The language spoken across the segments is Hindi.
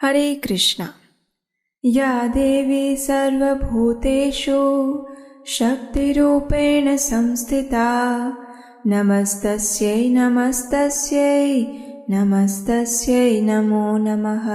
हरे कृष्णा। या देवी सर्वभूतेषु शक्तिरूपेण संस्थिता नमस्तस्यै नमस्तस्यै नमस्तस्यै नमो नमः।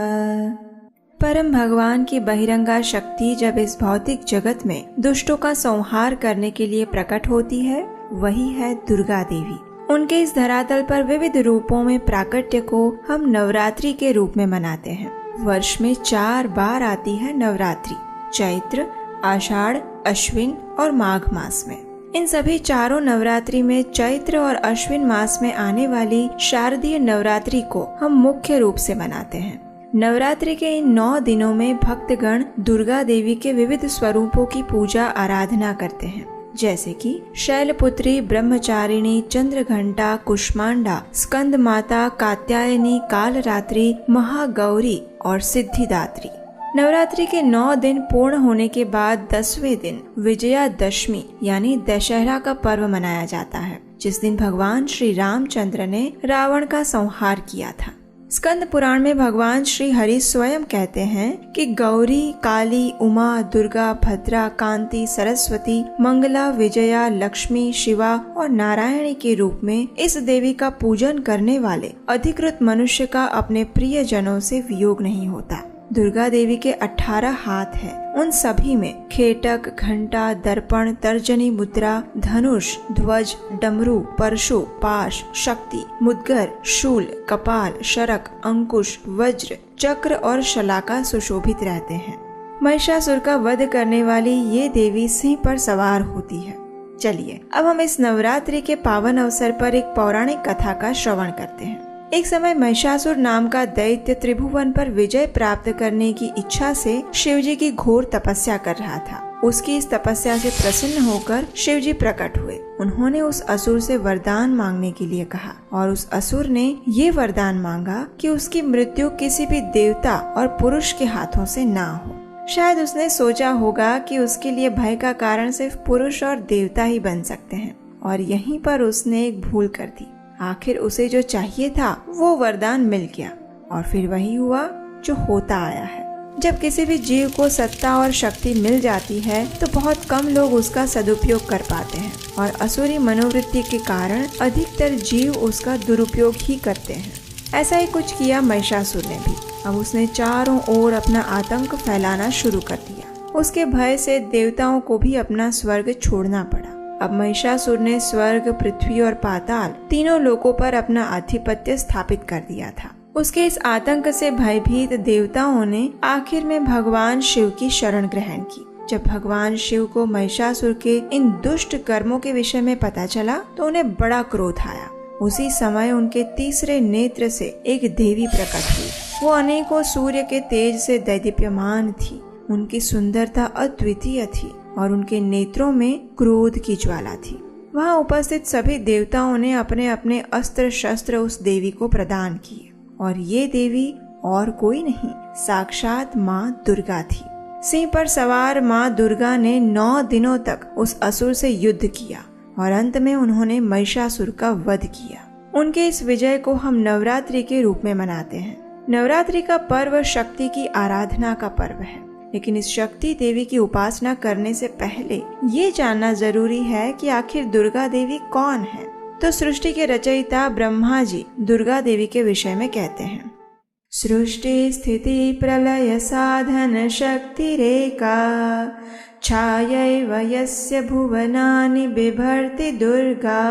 परम भगवान की बहिरंगा शक्ति जब इस भौतिक जगत में दुष्टों का संहार करने के लिए प्रकट होती है, वही है दुर्गा देवी। उनके इस धरातल पर विविध रूपों में प्राकट्य को हम नवरात्रि के रूप में मनाते हैं। वर्ष में 4 बार आती है नवरात्रि, चैत्र, आषाढ़, अश्विन और माघ मास में। इन सभी चारों नवरात्रि में चैत्र और अश्विन मास में आने वाली शारदीय नवरात्रि को हम मुख्य रूप से मनाते हैं। नवरात्रि के इन 9 दिनों में भक्तगण दुर्गा देवी के विविध स्वरूपों की पूजा आराधना करते हैं, जैसे कि शैलपुत्री, ब्रह्मचारिणी, चंद्रघंटा, कुष्मांडा, स्कंद माता, कात्यायनी, कालरात्रि, महागौरी और सिद्धिदात्री। नवरात्रि के 9 दिन पूर्ण होने के बाद 10वें दिन विजयादशमी यानी दशहरा का पर्व मनाया जाता है, जिस दिन भगवान श्री रामचंद्र ने रावण का संहार किया था। स्कंद पुराण में भगवान श्री हरि स्वयं कहते हैं कि गौरी, काली, उमा, दुर्गा, भद्रा, कांति, सरस्वती, मंगला, विजया, लक्ष्मी, शिवा और नारायणी के रूप में इस देवी का पूजन करने वाले अधिकृत मनुष्य का अपने प्रिय जनों से वियोग नहीं होता। दुर्गा देवी के 18 हाथ हैं। उन सभी में खेटक, घंटा, दर्पण, तर्जनी मुद्रा, धनुष, ध्वज, डमरू, परशु, पाश, शक्ति, मुद्गर, शूल, कपाल, शरक, अंकुश, वज्र, चक्र और शलाका सुशोभित रहते हैं। महिषासुर का वध करने वाली ये देवी सिंह पर सवार होती है। चलिए अब हम इस नवरात्रि के पावन अवसर पर एक पौराणिक कथा का श्रवण करते हैं। एक समय महिषासुर नाम का दैत्य त्रिभुवन पर विजय प्राप्त करने की इच्छा से शिवजी की घोर तपस्या कर रहा था। उसकी इस तपस्या से प्रसन्न होकर शिवजी प्रकट हुए। उन्होंने उस असुर से वरदान मांगने के लिए कहा और उस असुर ने ये वरदान मांगा कि उसकी मृत्यु किसी भी देवता और पुरुष के हाथों से ना हो। शायद उसने सोचा होगा कि उसके लिए भय का कारण सिर्फ पुरुष और देवता ही बन सकते हैं, और यहीं पर उसने एक भूल कर दी। आखिर उसे जो चाहिए था वो वरदान मिल गया, और फिर वही हुआ जो होता आया है। जब किसी भी जीव को सत्ता और शक्ति मिल जाती है तो बहुत कम लोग उसका सदुपयोग कर पाते हैं, और असुरी मनोवृत्ति के कारण अधिकतर जीव उसका दुरुपयोग ही करते हैं। ऐसा ही कुछ किया महिषासुर ने भी। अब उसने चारों ओर अपना आतंक फैलाना शुरू कर दिया। उसके भय से देवताओं को भी अपना स्वर्ग छोड़ना पड़ा। अब महिषासुर ने स्वर्ग, पृथ्वी और पाताल तीनों लोकों पर अपना आधिपत्य स्थापित कर दिया था। उसके इस आतंक से भयभीत देवताओं ने आखिर में भगवान शिव की शरण ग्रहण की। जब भगवान शिव को महिषासुर के इन दुष्ट कर्मों के विषय में पता चला तो उन्हें बड़ा क्रोध आया। उसी समय उनके तीसरे नेत्र से एक देवी प्रकट हुई। वो अनेकों सूर्य के तेज से दैदीप्यमान थी। उनकी सुंदरता अद्वितीय थी और उनके नेत्रों में क्रोध की ज्वाला थी। वहाँ उपस्थित सभी देवताओं ने अपने अपने अस्त्र शस्त्र उस देवी को प्रदान किए, और ये देवी और कोई नहीं, साक्षात माँ दुर्गा थी। सिंह पर सवार माँ दुर्गा ने 9 दिनों तक उस असुर से युद्ध किया और अंत में उन्होंने महिषासुर का वध किया। उनके इस विजय को हम नवरात्रि के रूप में मनाते हैं। नवरात्रि का पर्व शक्ति की आराधना का पर्व है, लेकिन इस शक्ति देवी की उपासना करने से पहले ये जानना जरूरी है कि आखिर दुर्गा देवी कौन है। तो सृष्टि के रचयिता ब्रह्मा जी दुर्गा देवी के विषय में कहते हैं, सृष्टि स्थिति प्रलय साधन शक्ति रेखा छायैव यस्य भुवनानि बिभर्ति दुर्गा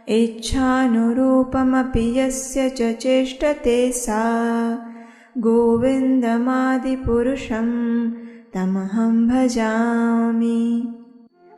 इच्छानुरूपमपि यस्य च चेष्टते सा गोविंदमादिपुरुषं तमहं भजामि।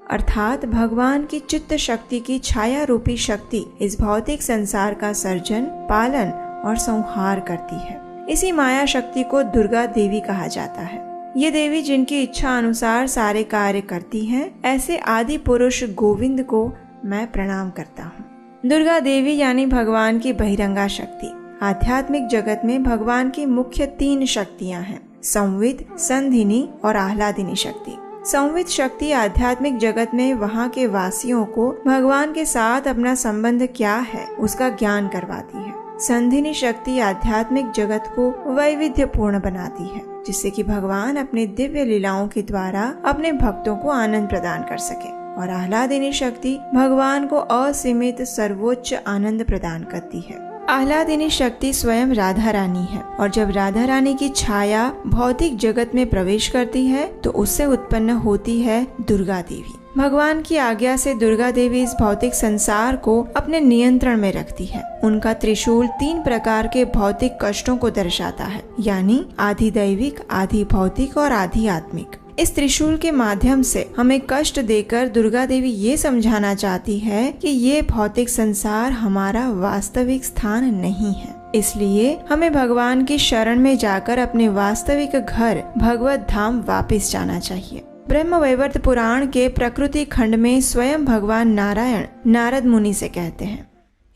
अर्थात भगवान की चित्त शक्ति की छाया रूपी शक्ति इस भौतिक संसार का सर्जन, पालन और संहार करती है। इसी माया शक्ति को दुर्गा देवी कहा जाता है। ये देवी जिनकी इच्छा अनुसार सारे कार्य करती हैं, ऐसे आदि पुरुष गोविंद को मैं प्रणाम करता हूँ। दुर्गा देवी यानी भगवान की बहिरंगा शक्ति। आध्यात्मिक जगत में भगवान की मुख्य 3 शक्तियाँ हैं, संविद, संधिनी और आह्लादिनी शक्ति। संविद शक्ति आध्यात्मिक जगत में वहाँ के वासियों को भगवान के साथ अपना संबंध क्या है उसका ज्ञान करवाती है। संधिनी शक्ति आध्यात्मिक जगत को वैविध्यपूर्ण बनाती है, जिससे कि भगवान अपने दिव्य लीलाओं के द्वारा अपने भक्तों को आनंद प्रदान कर सके। और आह्लादिनी शक्ति भगवान को असीमित सर्वोच्च आनंद प्रदान करती है। आह्लादिनी शक्ति स्वयं राधा रानी है, और जब राधा रानी की छाया भौतिक जगत में प्रवेश करती है तो उससे उत्पन्न होती है दुर्गा देवी। भगवान की आज्ञा से दुर्गा देवी इस भौतिक संसार को अपने नियंत्रण में रखती है। उनका त्रिशूल 3 प्रकार के भौतिक कष्टों को दर्शाता है, यानी आधि दैविक, आधि भौतिक और आधि आत्मिक। इस त्रिशूल के माध्यम से हमें कष्ट देकर दुर्गा देवी ये समझाना चाहती है कि ये भौतिक संसार हमारा वास्तविक स्थान नहीं है। इसलिए हमें भगवान की शरण में जाकर अपने वास्तविक घर भगवत धाम वापस जाना चाहिए। ब्रह्म वैवर्त पुराण के प्रकृति खंड में स्वयं भगवान नारायण नारद मुनि से कहते हैं,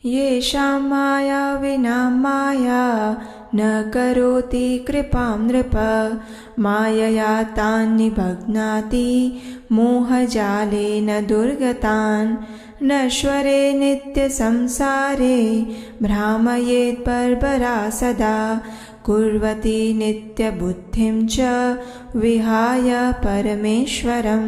येषां माया विना माया न करोति कृपां नृप, मायया तान् निबध्नाति मोहजाले न दुर्गतान्, नश्वरे नित्य संसारे भ्रामयेत् बर्बरा सदा, कुर्वती नित्य बुद्धिं च विहाय परमेश्वरम।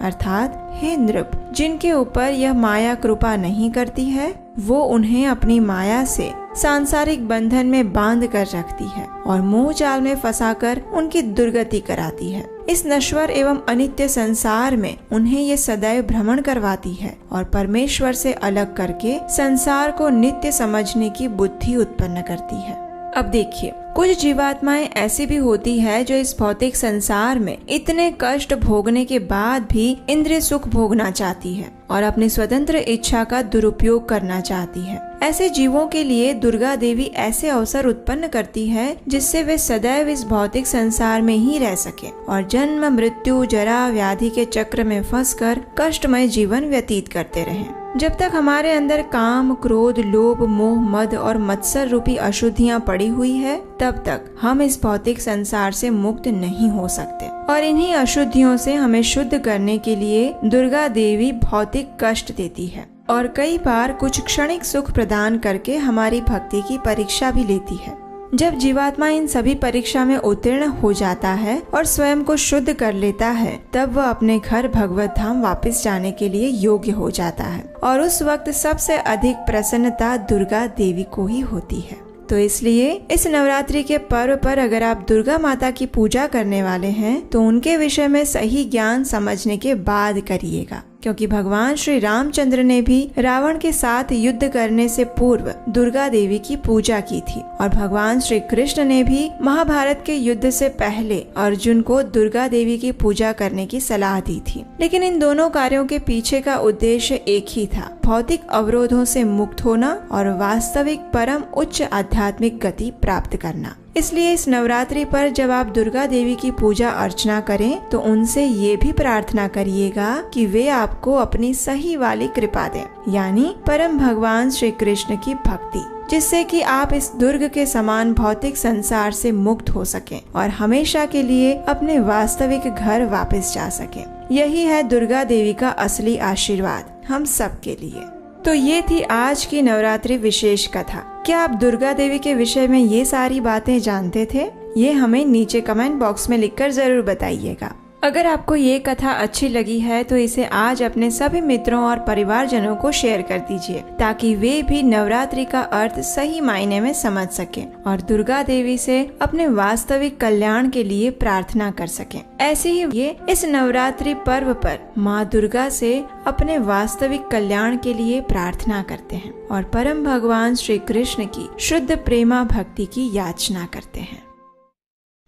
अर्थात हे नृप, जिनके ऊपर यह माया कृपा नहीं करती है वो उन्हें अपनी माया से सांसारिक बंधन में बांध कर रखती है और मोह जाल में फंसाकर उनकी दुर्गति कराती है। इस नश्वर एवं अनित्य संसार में उन्हें ये सदैव भ्रमण करवाती है और परमेश्वर से अलग करके संसार को नित्य समझने की बुद्धि उत्पन्न करती है। अब देखिए, कुछ जीवात्माएं ऐसी भी होती है जो इस भौतिक संसार में इतने कष्ट भोगने के बाद भी इंद्रिय सुख भोगना चाहती है और अपनी स्वतंत्र इच्छा का दुरुपयोग करना चाहती है। ऐसे जीवों के लिए दुर्गा देवी ऐसे अवसर उत्पन्न करती है जिससे वे सदैव इस भौतिक संसार में ही रह सके और जन्म मृत्यु जरा व्याधि के चक्र में फंसकर कष्टमय जीवन व्यतीत करते रहें। जब तक हमारे अंदर काम, क्रोध, लोभ, मोह, मद और मत्सर रूपी अशुद्धियाँ पड़ी हुई है, तब तक हम इस भौतिक संसार से मुक्त नहीं हो सकते। और इन्हीं अशुद्धियों से हमें शुद्ध करने के लिए दुर्गा देवी भौतिक कष्ट देती है और कई बार कुछ क्षणिक सुख प्रदान करके हमारी भक्ति की परीक्षा भी लेती है। जब जीवात्मा इन सभी परीक्षा में उत्तीर्ण हो जाता है और स्वयं को शुद्ध कर लेता है, तब वह अपने घर भगवत धाम वापस जाने के लिए योग्य हो जाता है और उस वक्त सबसे अधिक प्रसन्नता दुर्गा देवी को ही होती है। तो इसलिए इस नवरात्रि के पर्व पर अगर आप दुर्गा माता की पूजा करने वाले हैं तो उनके विषय में सही ज्ञान समझने के बाद करिएगा, क्योंकि भगवान श्री रामचंद्र ने भी रावण के साथ युद्ध करने से पूर्व दुर्गा देवी की पूजा की थी और भगवान श्री कृष्ण ने भी महाभारत के युद्ध से पहले अर्जुन को दुर्गा देवी की पूजा करने की सलाह दी थी। लेकिन इन दोनों कार्यों के पीछे का उद्देश्य एक ही था, भौतिक अवरोधों से मुक्त होना और वास्तविक परम उच्च आध्यात्मिक गति प्राप्त करना। इसलिए इस नवरात्रि पर जब आप दुर्गा देवी की पूजा अर्चना करें तो उनसे ये भी प्रार्थना करिएगा कि वे आपको अपनी सही वाली कृपा दें, यानी परम भगवान श्री कृष्ण की भक्ति, जिससे कि आप इस दुर्ग के समान भौतिक संसार से मुक्त हो सकें और हमेशा के लिए अपने वास्तविक घर वापस जा सकें। यही है दुर्गा देवी का असली आशीर्वाद हम सब के लिए। तो ये थी आज की नवरात्रि विशेष कथा। क्या आप दुर्गा देवी के विषय में ये सारी बातें जानते थे? ये हमें नीचे कमेंट बॉक्स में लिखकर जरूर बताइएगा। अगर आपको ये कथा अच्छी लगी है तो इसे आज अपने सभी मित्रों और परिवारजनों को शेयर कर दीजिए, ताकि वे भी नवरात्रि का अर्थ सही मायने में समझ सकें और दुर्गा देवी से अपने वास्तविक कल्याण के लिए प्रार्थना कर सकें। ऐसे ही ये इस नवरात्रि पर्व पर माँ दुर्गा से अपने वास्तविक कल्याण के लिए प्रार्थना करते हैं और परम भगवान श्री कृष्ण की शुद्ध प्रेमा भक्ति की याचना करते हैं।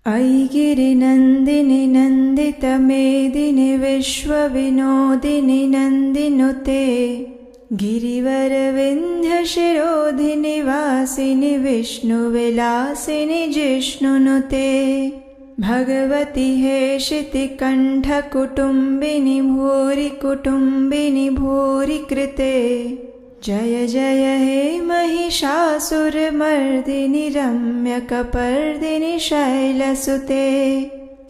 अयि गिरिनन्दिनि नन्दित मेदिनि विश्वविनोदिनि नन्दिनुते, गिरिवर विन्ध्य शिरोधिनि वासिनि विष्णुविलासिनि जिष्णुनुते, भगवति हेशिति कण्ठ कुटुम्बिनि भूरि कुटुम्बिनि भूरि कृते, जय जय हे महिषासुरमर्दिनि रम्यकपर्दिनि शैलसुते,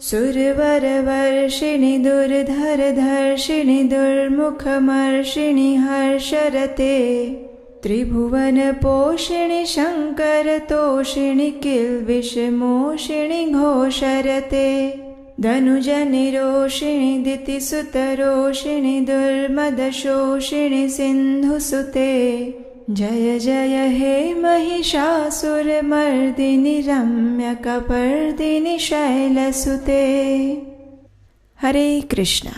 सुरवरवर्षिणि दुर्धरधर्षिणि दुर्मुखमर्षिणि हर्षरते, त्रिभुवन पोषिणि शंकर तोषिणि किल्बिषमोषिणि घोषरते धनुजनिरोषिणि दितिसुतरोषिणि दुर्मदशोषिणि सिन्धुसुते जय जय हे महिषासुरमर्दिनि रम्यकपर्दिनि शैलसुते। हरे कृष्ण।